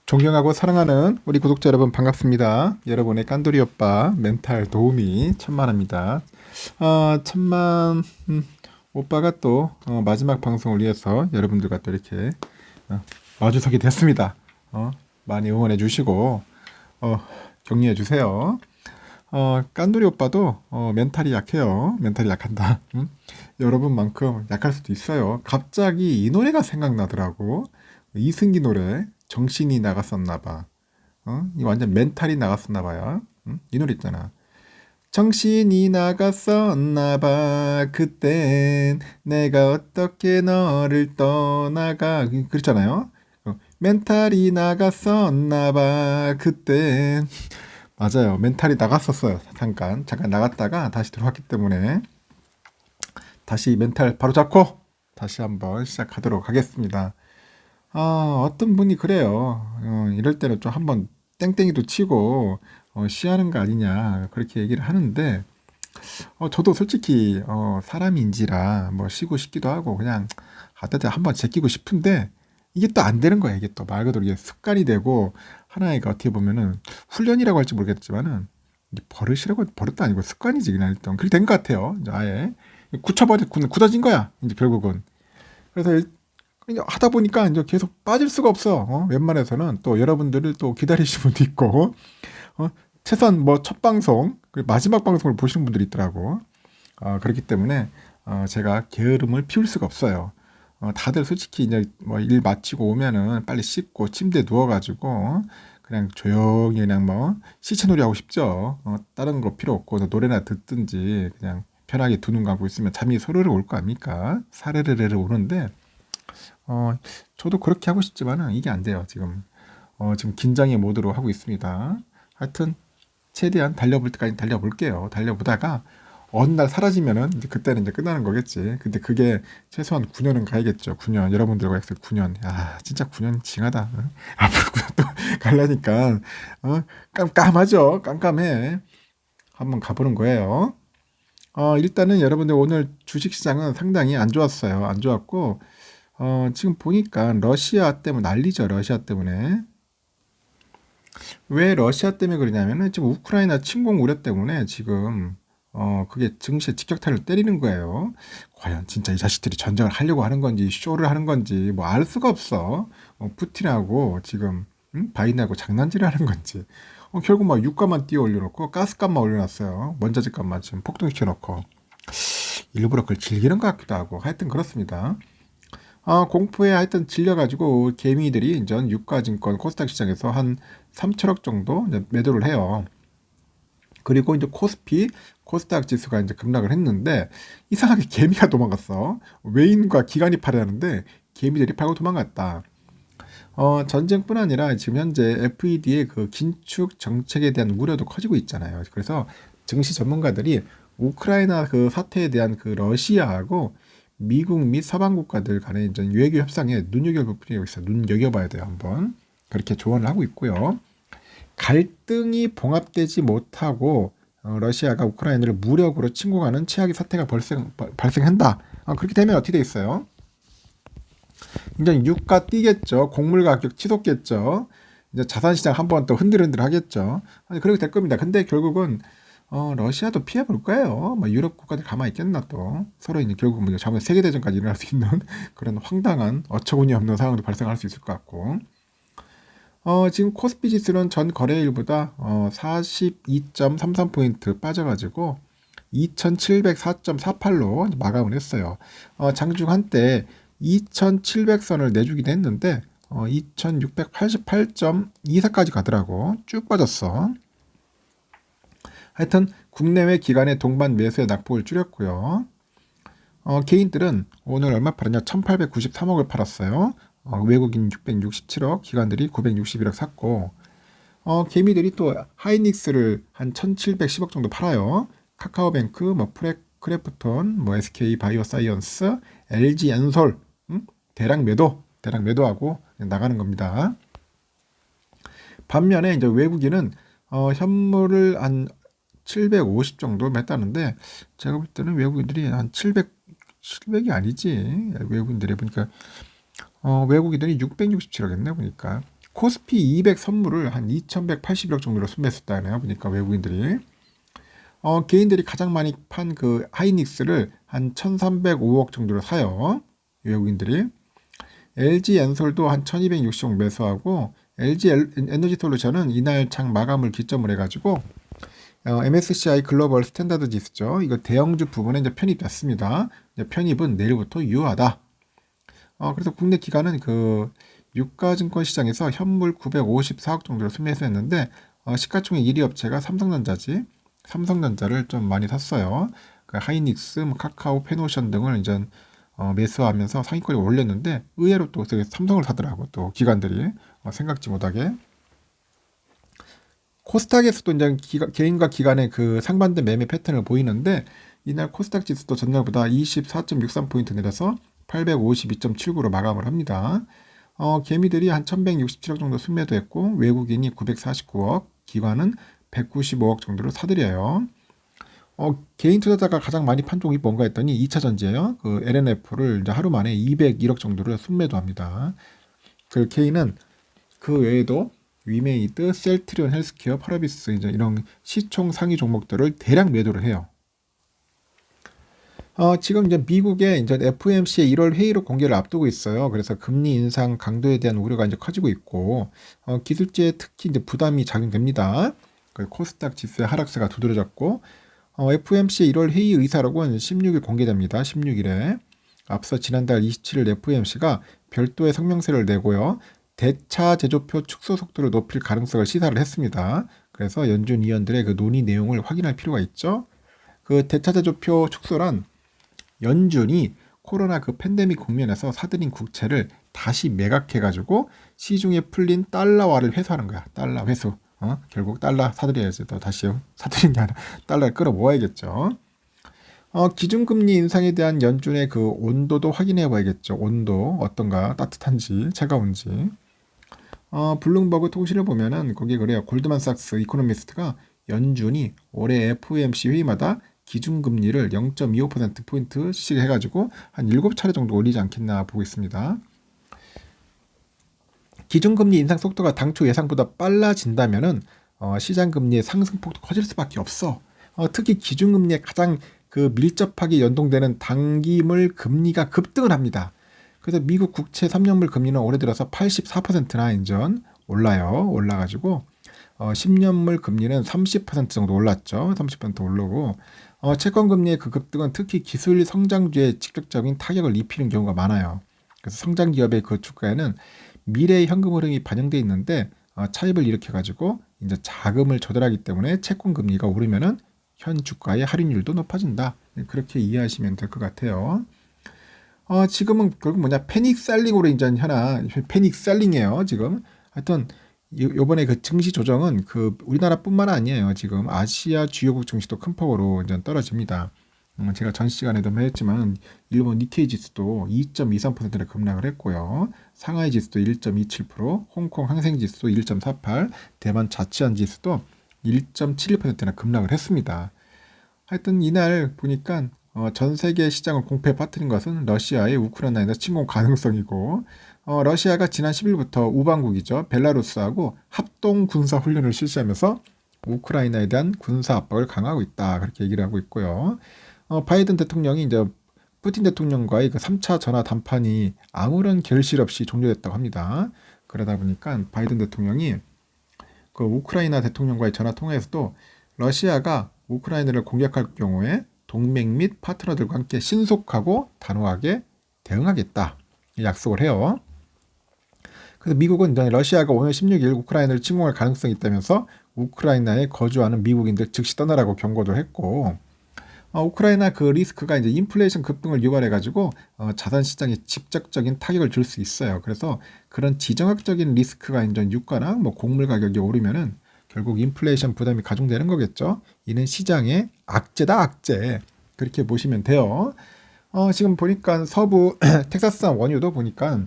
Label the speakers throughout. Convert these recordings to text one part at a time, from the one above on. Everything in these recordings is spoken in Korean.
Speaker 1: 존경하고 사랑하는 우리 구독자 여러분 반갑습니다. 여러분의 깐돌이 오빠 멘탈 도우미 천만입니다. 천만 오빠가 또 마지막 방송을 위해서 여러분들과 또 이렇게 마주서게 됐습니다. 많이 응원해 주시고 격려해 주세요. 깐돌이 오빠도 멘탈이 약해요. 멘탈이 약한다. 여러분만큼 약할 수도 있어요. 갑자기 이 노래가 생각나더라고. 이승기 노래 정신이 나갔었나봐. 이 완전 멘탈이 나갔었나봐요. 이 노래 있잖아. 정신이 나갔었나봐. 그땐 내가 어떻게 너를 떠나가. 그렇잖아요. 멘탈이 나갔었나봐. 그땐 맞아요. 멘탈이 나갔었어요. 잠깐 나갔다가 다시 들어왔기 때문에 다시 멘탈 바로 잡고 다시 한번 시작하도록 하겠습니다. 어떤 분이 그래요. 이럴 때는 좀 한번 땡땡이도 치고 쉬하는 거 아니냐 그렇게 얘기를 하는데 저도 솔직히 사람인지라 뭐 쉬고 싶기도 하고 그냥 하다가 한번 제끼고 싶은데 이게 또 안 되는 거야. 이게 또 말 그대로 이게 습관이 되고 하나의 어떻게 보면은 훈련이라고 할지 모르겠지만은 이게 버릇도 아니고 습관이지 그냥 일단 그렇게 된 것 같아요. 이제 아예 굳어진 거야. 이제 결국은 그래서 그냥 하다 보니까 이제 계속 빠질 수가 없어. 웬만해서는 또 여러분들을 또 기다리시는 분도 있고, 최소한 뭐 첫 방송, 그리고 마지막 방송을 보시는 분들이 있더라고. 그렇기 때문에 제가 게으름을 피울 수가 없어요. 다들 솔직히 이제 뭐 일 마치고 오면은 빨리 씻고 침대에 누워가지고 그냥 조용히 그냥 뭐 시체놀이 하고 싶죠. 다른 거 필요 없고 노래나 듣든지 그냥 편하게 두 눈 감고 있으면 잠이 소르르 올 거 아닙니까? 사르르르 오는데. 저도 그렇게 하고 싶지만은 이게 안 돼요. 지금 긴장의 모드로 하고 있습니다. 하여튼 최대한 달려볼 때까지 달려볼게요. 달려보다가 어느 날 사라지면은 이제 그때는 이제 끝나는 거겠지. 근데 그게 최소한 9년은 가야겠죠. 9년. 여러분들과 약속 9년. 야, 진짜 9년 징하다. 응? 앞으로 9년 또 가려니까 깜깜하죠. 깜깜해. 한번 가보는 거예요. 일단은 여러분들 오늘 주식시장은 상당히 안 좋았어요. 안 좋았고 지금 보니까 러시아 때문에 난리죠. 러시아 때문에. 왜 러시아 때문에 그러냐면은 지금 우크라이나 침공 우려 때문에 지금 그게 증시에 직격탄을 때리는 거예요. 과연 진짜 이 자식들이 전쟁을 하려고 하는 건지 쇼를 하는 건지 뭐 알 수가 없어. 푸틴하고 지금 바이든하고 장난질을 하는 건지. 결국 막 유가만 띄어 올려놓고 가스값만 올려놨어요. 원자재 값만 지금 폭등시켜 놓고 일부러 그걸 즐기는 것 같기도 하고 하여튼 그렇습니다. 공포에 하여튼 질려가지고 개미들이 이제 유가증권 코스닥 시장에서 한 3천억 정도 이제 매도를 해요. 그리고 이제 코스닥 지수가 이제 급락을 했는데 이상하게 개미가 도망갔어. 외인과 기관이 팔아야하는데 개미들이 팔고 도망갔다. 전쟁뿐 아니라 지금 현재 FED의 그 긴축 정책에 대한 우려도 커지고 있잖아요. 그래서 증시 전문가들이 우크라이나 그 사태에 대한 그 러시아하고 미국 및 서방 국가들 간의 이제 외교 협상에 눈여겨볼 필요가 있어요. 눈여겨봐야 돼요, 한번. 그렇게 조언을 하고 있고요. 갈등이 봉합되지 못하고 러시아가 우크라이나를 무력으로 침공하는 최악의 사태가 발생한다. 그렇게 되면 어떻게 돼 있어요? 이제 유가 뛰겠죠. 곡물 가격 치솟겠죠. 이제 자산시장 한번 또 흔들흔들 하겠죠. 그렇게 될 겁니다. 근데 결국은 러시아도 피해볼 거예요. 뭐 유럽 국가들 가만히 있겠나 또. 서로 이제 결국 뭐 자면 세계대전까지 일어날 수 있는 그런 황당한 어처구니 없는 상황도 발생할 수 있을 것 같고. 지금 코스피 지수는 전 거래일보다 42.33포인트 빠져가지고 2704.48로 마감을 했어요. 장중 한때 2700선을 내주기도 했는데 2688.24까지 가더라고. 쭉 빠졌어. 하여튼 국내외 기관의 동반 매수의 낙폭을 줄였고요. 개인들은 오늘 얼마 팔았냐? 1893억을 팔았어요. 외국인 667억, 기관들이 961억 샀고 개미들이 또 하이닉스를 한 1710억 정도 팔아요. 카카오뱅크, 뭐 크래프톤, 뭐 SK 바이오사이언스, LG 엔솔 대량 매도하고 나가는 겁니다. 반면에 이제 외국인은 현물을 한 750 정도 맸다는데 제가 볼 때는 외국인들이 한 700이 아니지. 외국인들이 보니까 외국인들이 667억 했네 보니까. 코스피 200 선물을 한 2,181억 정도로 순매수했다네요. 보니까 외국인들이. 개인들이 가장 많이 판 그 하이닉스를 한 1,305억 정도로 사요. 외국인들이. LG 엔솔도 한 1,260억 매수하고 LG 에너지솔루션은 이날 장 마감을 기점으로 해가지고 MSCI 글로벌 스탠다드 지수죠. 이거 대형주 부분에 이제 편입됐습니다. 이제 편입은 내일부터 유효하다. 그래서 국내 기관은 그 유가증권 시장에서 현물 954억 정도로 순매수했는데 시가총액 1위 업체가 삼성전자지. 삼성전자를 좀 많이 샀어요. 그 하이닉스, 카카오, 페노션 등을 이제 매수하면서 상위권에 올렸는데 의외로 또 삼성을 사더라고. 또 기관들이 생각지 못하게. 코스닥에서도 이제 개인과 기관의 그 상반된 매매 패턴을 보이는데 이날 코스닥 지수도 전날보다 24.63포인트 내려서 852.79로 마감을 합니다. 개미들이 한 1167억 정도 순매도 했고 외국인이 949억, 기관은 195억 정도로 사들여요. 개인 투자자가 가장 많이 판 쪽이 뭔가 했더니 2차전지예요. 그 LNF를 이제 하루 만에 201억 정도를 순매도합니다. 그 개인은 그 외에도 위메이드, 셀트리온 헬스케어, 파라비스 이제 이런 시총 상위 종목들을 대량 매도를 해요. 지금 이제 미국의 이제 FOMC의 1월 회의로 공개를 앞두고 있어요. 그래서 금리 인상 강도에 대한 우려가 이제 커지고 있고, 기술주에 특히 이제 부담이 작용됩니다. 그 코스닥 지수의 하락세가 두드러졌고, FOMC의 1월 회의 의사록은 16일 공개됩니다. 16일에. 앞서 지난달 27일 FOMC가 별도의 성명서를 내고요. 대차 제조표 축소 속도를 높일 가능성을 시사를 했습니다. 그래서 연준 위원들의 그 논의 내용을 확인할 필요가 있죠. 그 대차 제조표 축소란 연준이 코로나 그 팬데믹 국면에서 사들인 국채를 다시 매각해가지고 시중에 풀린 달러화를 회수하는 거야. 달러 회수. 결국 달러 사들여야지. 또 다시 사들인 게 아니라 달러를 끌어모아야겠죠. 기준금리 인상에 대한 연준의 그 온도도 확인해 봐야겠죠. 온도 어떤가, 따뜻한지, 차가운지. 블룸버그 통신을 보면은 거기 그래요. 골드만삭스 이코노미스트가 연준이 올해 FOMC 회의마다 기준금리를 0.25%포인트씩 해가지고 한 7차례 정도 올리지 않겠나 보고 있습니다. 기준금리 인상 속도가 당초 예상보다 빨라진다면은 시장금리의 상승폭도 커질 수밖에 없어. 특히 기준금리에 가장 그 밀접하게 연동되는 단기물 금리가 급등을 합니다. 그래서 미국 국채 3년물 금리는 올해 들어서 84%나 인전 올라가지고 10년물 금리는 30% 정도 올랐죠. 30% 오르고 채권 금리의 그 급등은 특히 기술 성장주에 직접적인 타격을 입히는 경우가 많아요. 그래서 성장 기업의 그 주가에는 미래의 현금 흐름이 반영돼 있는데 차입을 일으켜가지고 이제 자금을 조달하기 때문에 채권 금리가 오르면은 현 주가의 할인율도 높아진다. 그렇게 이해하시면 될 것 같아요. 지금은 결국 뭐냐 패닉 셀링으로 이제 패닉 셀링이에요. 지금 하여튼 요번에 그 증시 조정은 그 우리나라뿐만 아니에요. 지금 아시아 주요국 증시도 큰 폭으로 이제 떨어집니다. 제가 전 시간에도 했지만 일본 니케이 지수도 2.23%나 급락을 했고요. 상하이 지수도 1.27%, 홍콩 항생 지수도 1.48, 대만 자치안 지수도 1.71%나 급락을 했습니다. 하여튼 이날 보니까 전 세계 시장을 공포에 빠뜨린 것은 러시아의 우크라이나 침공 가능성이고 러시아가 지난 10일부터 우방국이죠. 벨라루스하고 합동 군사 훈련을 실시하면서 우크라이나에 대한 군사 압박을 강화하고 있다. 그렇게 얘기를 하고 있고요. 바이든 대통령이 이제 푸틴 대통령과의 그 3차 전화 담판이 아무런 결실 없이 종료됐다고 합니다. 그러다 보니까 바이든 대통령이 그 우크라이나 대통령과의 전화 통화에서도 러시아가 우크라이나를 공격할 경우에 동맹 및 파트너들과 함께 신속하고 단호하게 대응하겠다. 약속을 해요. 그래서 미국은 러시아가 오늘 16일 우크라이나를 침공할 가능성이 있다면서 우크라이나에 거주하는 미국인들 즉시 떠나라고 경고도 했고 우크라이나 그 리스크가 이제 인플레이션 급등을 유발해가지고 자산 시장에 직접적인 타격을 줄 수 있어요. 그래서 그런 지정학적인 리스크가 이제 유가나 뭐 곡물 가격이 오르면은 결국 인플레이션 부담이 가중되는 거겠죠. 이는 시장의 악재다, 악재. 그렇게 보시면 돼요. 지금 보니까 서부 텍사스산 원유도 보니까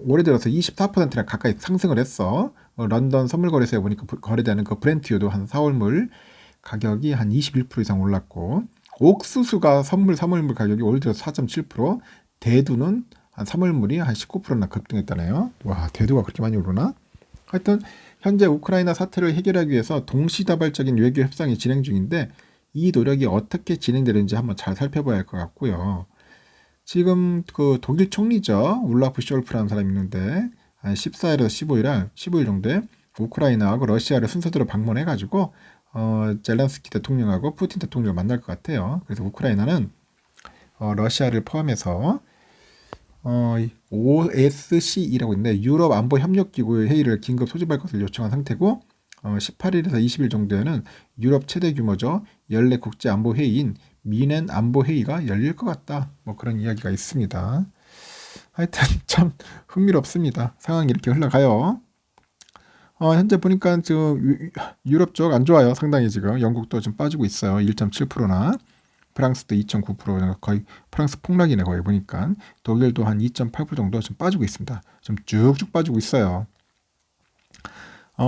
Speaker 1: 올해 들어서 24%나 가까이 상승을 했어. 런던 선물거래소에 보니까 거래되는 그 브렌트유도 한 4월물 가격이 한 21% 이상 올랐고 옥수수가 선물 3월물 가격이 올해 들어서 4.7%, 대두는 한 3월물이 한 19%나 급등했다네요. 와, 대두가 그렇게 많이 오르나? 하여튼 현재 우크라이나 사태를 해결하기 위해서 동시다발적인 외교 협상이 진행 중인데 이 노력이 어떻게 진행되는지 한번 잘 살펴봐야 할 것 같고요. 지금 그 독일 총리죠. 울라프 숄프라는 사람이 있는데 한 14일에서 15일 정도에 우크라이나하고 러시아를 순서대로 방문해가지고 젤렌스키 대통령하고 푸틴 대통령을 만날 것 같아요. 그래서 우크라이나는 러시아를 포함해서 OSCE라고 있는데 유럽 안보 협력 기구의 회의를 긴급 소집할 것을 요청한 상태고 18일에서 20일 정도에는 유럽 최대 규모죠. 연례 국제 안보 회의인 미넨 안보 회의가 열릴 것 같다. 뭐 그런 이야기가 있습니다. 하여튼 참 흥미롭습니다. 상황이 이렇게 흘러가요. 현재 보니까 지금 유럽 쪽 안 좋아요. 상당히 지금 영국도 좀 빠지고 있어요. 1.7%나 프랑스도 2.9% 거의 프랑스 폭락이네 거의 보니까 독일도 한 2.8% 정도 좀 빠지고 있습니다. 좀 쭉쭉 빠지고 있어요.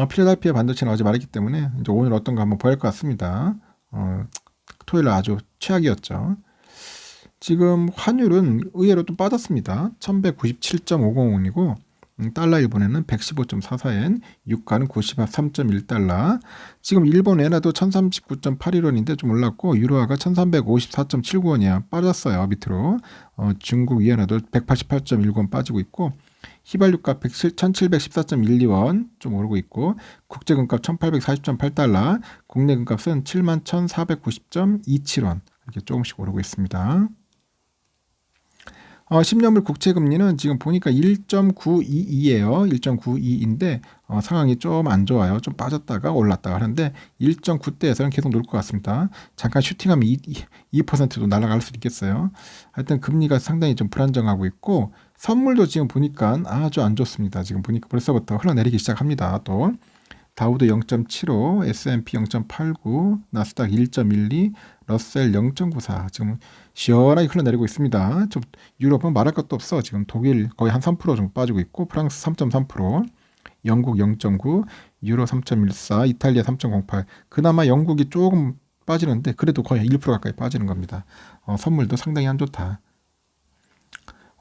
Speaker 1: 필라델피아 반도체는 어제 말했기 때문에 이제 오늘 어떤가 한번 보일 것 같습니다. 토요일 아주 최악이었죠. 지금 환율은 의외로 또 빠졌습니다. 1197.500원이고 달러 일본에는 115.44엔, 유가는 93.1달러. 지금 일본 엔화도 1039.81원인데 좀 올랐고 유로화가 1354.79원이야. 빠졌어요 밑으로. 중국 위엔화도 188.10원 빠지고 있고 휘발유값 1714.12원 좀 오르고 있고 국제금값 1840.8달러, 국내 금값은 71,490.27원 이렇게 조금씩 오르고 있습니다. 10년물 국채금리는 지금 보니까 1.922예요. 1.92인데 상황이 좀 안 좋아요. 좀 빠졌다가 올랐다가 하는데 1.9대에서는 계속 놀 것 같습니다. 잠깐 슈팅하면 2%도 날아갈 수도 있겠어요. 하여튼 금리가 상당히 좀 불안정하고 있고 선물도 지금 보니까 아주 안 좋습니다. 지금 보니까 벌써부터 흘러내리기 시작합니다. 또 다우도 0.75, S&P 0.89, 나스닥 1.12, 러셀 0.94 지금 시원하게 흘러내리고 있습니다. 좀 유럽은 말할 것도 없어. 지금 독일 거의 한 3% 정도 빠지고 있고 프랑스 3.3%, 영국 0.9, 유로 3.14, 이탈리아 3.08. 그나마 영국이 조금 빠지는데 그래도 거의 1% 가까이 빠지는 겁니다. 선물도 상당히 안 좋다.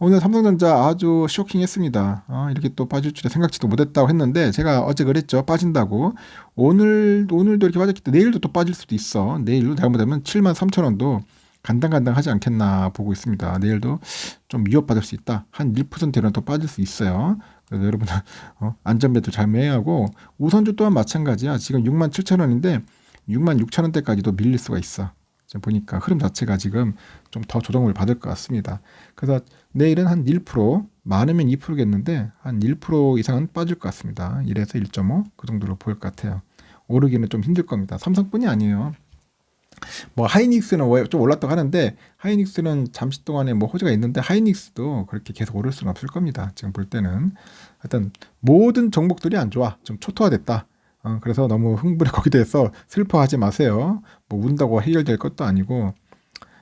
Speaker 1: 오늘 삼성전자 아주 쇼킹했습니다. 이렇게 또 빠질 줄에 생각지도 못했다고 했는데 제가 어제 그랬죠. 빠진다고. 오늘도 이렇게 빠졌기 때문에 내일도 또 빠질 수도 있어. 내일도 잘못하면 73,000원도 간당간당하지 않겠나 보고 있습니다. 내일도 좀 위협받을 수 있다. 한 1%는 더 빠질 수 있어요. 그래서 여러분 안전벨트 잘 매하고 우선주 또한 마찬가지야. 지금 67,000원인데 66,000원대까지도 밀릴 수가 있어. 지금 보니까 흐름 자체가 지금 좀 더 조정을 받을 것 같습니다. 그래서 내일은 한 1%, 많으면 2%겠는데 한 1% 이상은 빠질 것 같습니다. 1에서 1.5 그 정도로 보일 것 같아요. 오르기는 좀 힘들 겁니다. 삼성뿐이 아니에요. 뭐 하이닉스는 좀 올랐다고 하는데 하이닉스는 잠시 동안에 뭐 호재가 있는데 하이닉스도 그렇게 계속 오를 수는 없을 겁니다. 지금 볼 때는 하여튼 모든 종목들이 안 좋아. 좀 초토화됐다. 그래서 너무 흥분에 거기에 대해서 슬퍼하지 마세요. 뭐 운다고 해결될 것도 아니고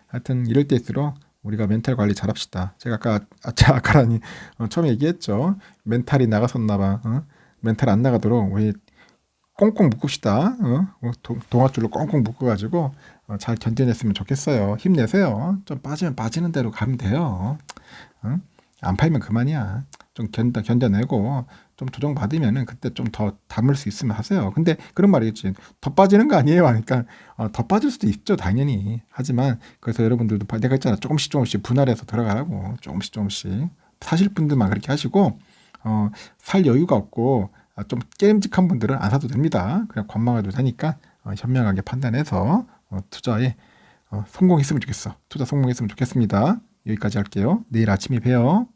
Speaker 1: 하여튼 이럴 때일수록 우리가 멘탈 관리 잘합시다. 제가 아까라니 처음에 얘기했죠. 멘탈이 나갔었나 봐. 멘탈 안 나가도록 우리 꽁꽁 묶읍시다. 동아줄로 꽁꽁 묶어가지고 잘 견뎌냈으면 좋겠어요. 힘내세요. 좀 빠지면 빠지는 대로 가면 돼요. 안 팔면 그만이야. 좀 견뎌내고 좀 조정받으면은 그때 좀 더 담을 수 있으면 하세요. 근데 그런 말이겠지. 더 빠지는 거 아니에요? 하니까 더 빠질 수도 있죠. 당연히. 하지만 그래서 여러분들도 내가 했잖아. 조금씩 분할해서 들어가라고. 조금씩. 사실 분들만 그렇게 하시고 살 여유가 없고 좀 깨름직한 분들은 안 사도 됩니다. 그냥 관망해도 되니까 현명하게 판단해서 투자에 성공했으면 좋겠어. 투자 성공했으면 좋겠습니다. 여기까지 할게요. 내일 아침에 봬요.